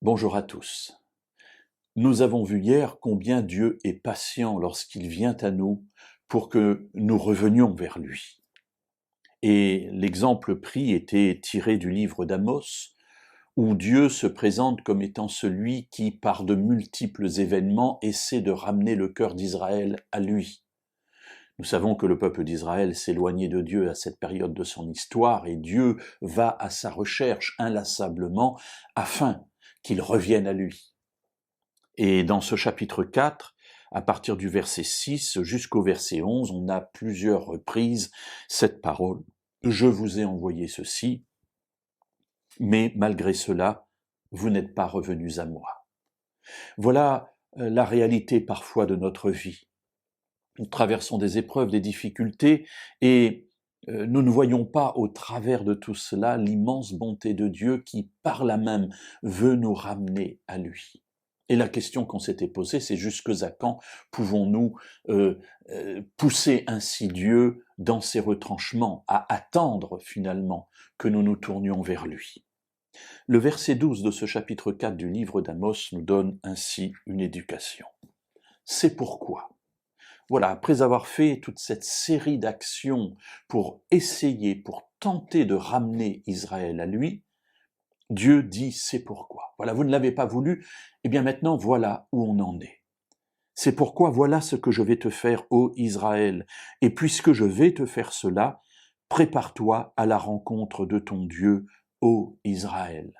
Bonjour à tous. Nous avons vu hier combien Dieu est patient lorsqu'il vient à nous pour que nous revenions vers lui. Et l'exemple pris était tiré du livre d'Amos, où Dieu se présente comme étant celui qui, par de multiples événements, essaie de ramener le cœur d'Israël à lui. Nous savons que le peuple d'Israël s'éloignait de Dieu à cette période de son histoire, et Dieu va à sa recherche inlassablement afin qu'il revienne à lui. Et dans ce chapitre 4, à partir du verset 6 jusqu'au verset 11, on a plusieurs reprises cette parole. « Je vous ai envoyé ceci, mais malgré cela, vous n'êtes pas revenus à moi. » Voilà la réalité parfois de notre vie. Nous traversons des épreuves, des difficultés, et nous ne voyons pas au travers de tout cela l'immense bonté de Dieu qui, par là même, veut nous ramener à lui. Et la question qu'on s'était posée, c'est jusqu'à quand pouvons-nous pousser ainsi Dieu dans ses retranchements, à attendre finalement que nous nous tournions vers lui. Le verset 12 de ce chapitre 4 du livre d'Amos nous donne ainsi une éducation. C'est pourquoi. Voilà, après avoir fait toute cette série d'actions pour essayer, pour tenter de ramener Israël à lui, Dieu dit c'est pourquoi. Voilà, vous ne l'avez pas voulu, et bien maintenant voilà où on en est. C'est pourquoi voilà ce que je vais te faire, ô Israël, et puisque je vais te faire cela, prépare-toi à la rencontre de ton Dieu, ô Israël.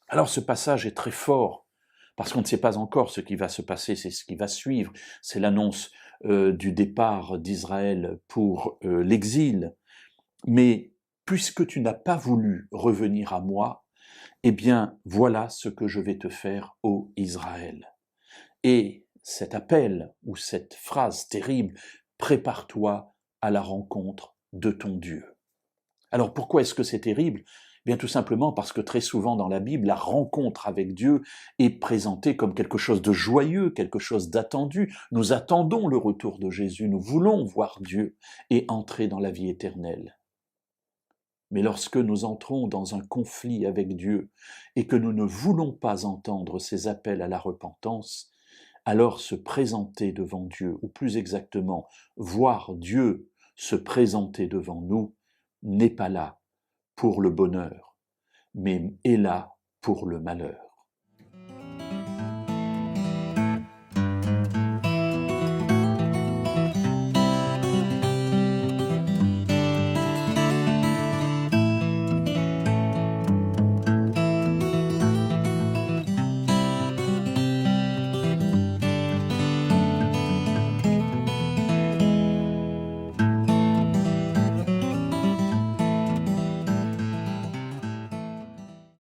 Alors ce passage est très fort, parce qu'on ne sait pas encore ce qui va se passer, c'est ce qui va suivre, c'est l'annonce du départ d'Israël pour l'exil. Mais puisque tu n'as pas voulu revenir à moi, eh bien voilà ce que je vais te faire, ô Israël. Et cet appel, ou cette phrase terrible, prépare-toi à la rencontre de ton Dieu. Alors pourquoi est-ce que c'est terrible ? Bien tout simplement parce que très souvent dans la Bible, la rencontre avec Dieu est présentée comme quelque chose de joyeux, quelque chose d'attendu. Nous attendons le retour de Jésus, nous voulons voir Dieu et entrer dans la vie éternelle. Mais lorsque nous entrons dans un conflit avec Dieu et que nous ne voulons pas entendre ses appels à la repentance, alors se présenter devant Dieu, ou plus exactement, voir Dieu se présenter devant nous, n'est pas là pour le bonheur, mais est là pour le malheur.